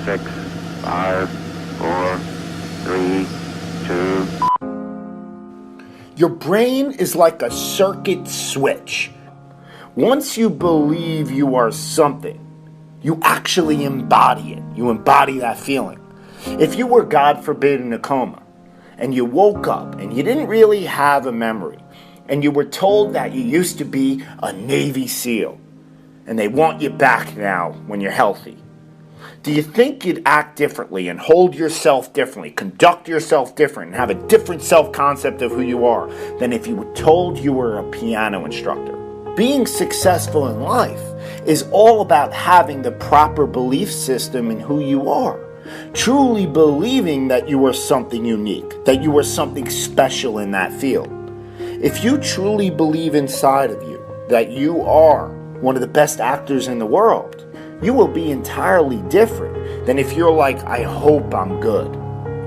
6, 5, 4, 3, 2. Your brain is like a circuit switch. Once you believe you are something, you actually embody it. You embody that feeling. If you were, God forbid, in a coma, and you woke up and you didn't really have a memory, and you were told that you used to be a Navy SEAL, and they want you back now when you're healthy, do you think you'd act differently and hold yourself differently, conduct yourself different, and have a different self-concept of who you are than if you were told you were a piano instructor? Being successful in life is all about having the proper belief system in who you are. Truly believing that you are something unique, that you are something special in that field. If you truly believe inside of you that you are one of the best actors in the world, you will be entirely different than if you're like, I hope I'm good.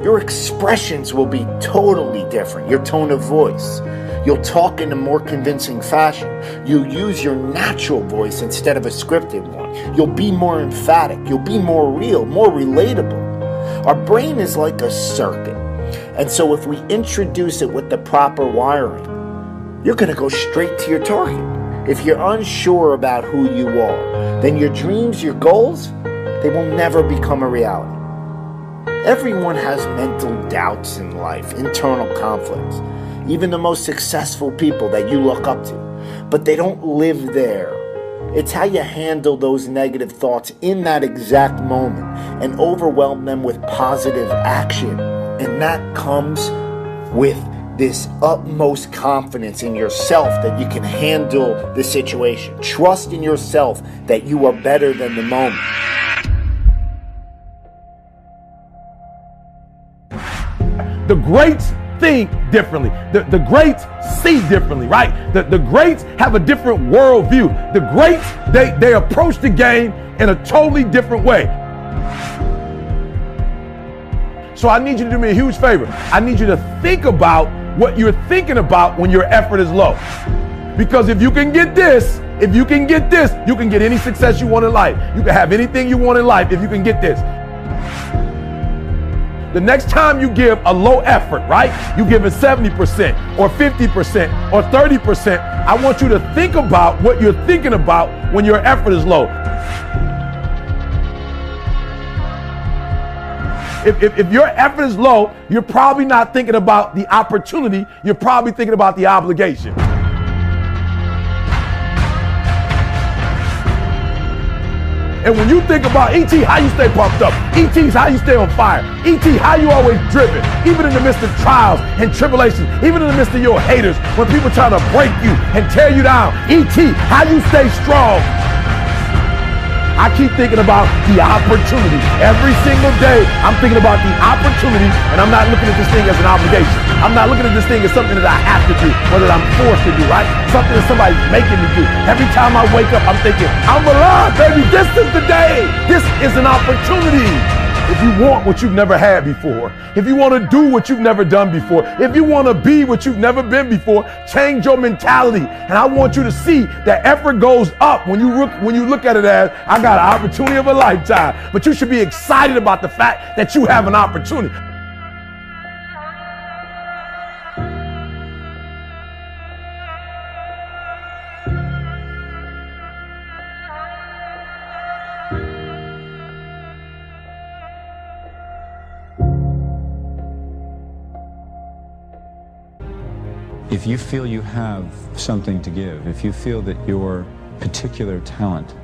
Your expressions will be totally different. Your tone of voice. You'll talk in a more convincing fashion. You'll use your natural voice instead of a scripted one. You'll be more emphatic. You'll be more real, more relatable. Our brain is like a circuit. And so if we introduce it with the proper wiring, you're going to go straight to your target. If you're unsure about who you are, then your dreams, your goals, they will never become a reality. Everyone has mental doubts in life, internal conflicts. Even the most successful people that you look up to. But they don't live there. It's how you handle those negative thoughts in that exact moment and overwhelm them with positive action. And that comes with this utmost confidence in yourself that you can handle the situation. Trust in yourself that you are better than the moment. The greats think differently. The greats see differently, right? The greats have a different worldview. The greats, they approach the game in a totally different way. So I need you to do me a huge favor. I need you to think about what you're thinking about when your effort is low. Because if you can get this, you can get any success you want in life. You can have anything you want in life if you can get this. The next time you give a low effort, right? You give it 70% or 50% or 30%. I want you to think about what you're thinking about when your effort is low. If your effort is low, you're probably not thinking about the opportunity. You're probably thinking about the obligation. And when you think about E.T., how you stay pumped up. E.T.'s how you stay on fire. E.T., how you always driven. Even in the midst of trials and tribulations. Even in the midst of your haters. When people try to break you and tear you down. E.T., how you stay strong. I keep thinking about the opportunity. Every single day, I'm thinking about the opportunity, and I'm not looking at this thing as an obligation. I'm not looking at this thing as something that I have to do, or that I'm forced to do, right? Something that somebody's making me do. Every time I wake up, I'm thinking, I'm alive, baby. This is the day. This is an opportunity. If you want what you've never had before, if you want to do what you've never done before, if you want to be what you've never been before, change your mentality. And I want you to see that effort goes up when you look at it as, I got an opportunity of a lifetime. But you should be excited about the fact that you have an opportunity. If you feel you have something to give, if you feel that your particular talent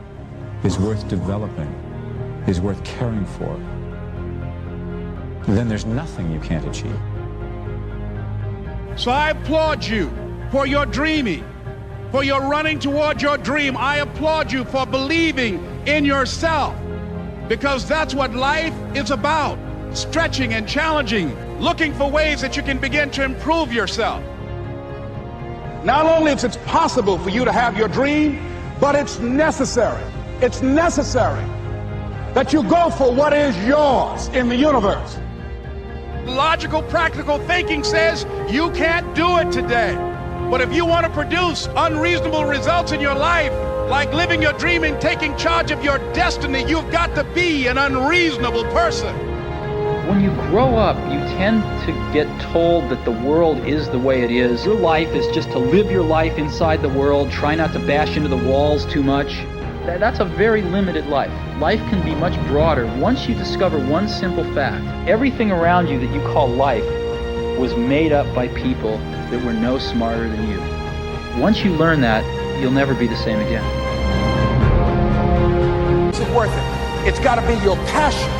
is worth developing, is worth caring for, then there's nothing you can't achieve. So I applaud you for your dreaming, for your running toward your dream. I applaud you for believing in yourself, because that's what life is about. Stretching and challenging, looking for ways that you can begin to improve yourself. Not only is it possible for you to have your dream, but it's necessary. It's necessary that you go for what is yours in the universe. Logical, practical thinking says you can't do it today. But if you want to produce unreasonable results in your life, like living your dream and taking charge of your destiny, you've got to be an unreasonable person. When you grow up, you tend to get told that the world is the way it is. Your life is just to live your life inside the world, try not to bash into the walls too much. That's a very limited life. Life can be much broader once you discover one simple fact. Everything around you that you call life was made up by people that were no smarter than you. Once you learn that, you'll never be the same again. Is it worth it? It's got to be your passion.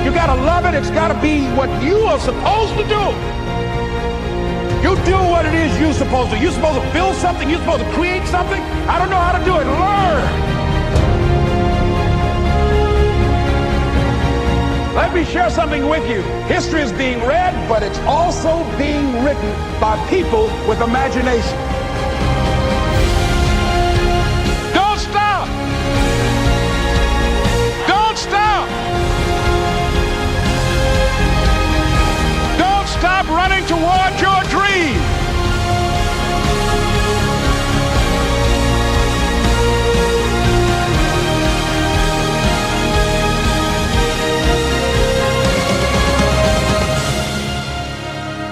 You got to love it. It's got to be what you are supposed to do. You do what it is you're supposed to. You're supposed to build something. You're supposed to create something. I don't know how to do it. Learn. Let me share something with you. History is being read, but it's also being written by people with imagination. Don't stop. Don't stop. Don't stop running toward your dream.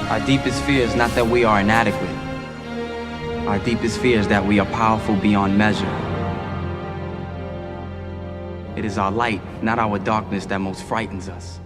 Our deepest fear is not that we are inadequate. Our deepest fear is that we are powerful beyond measure. It is our light, not our darkness, that most frightens us.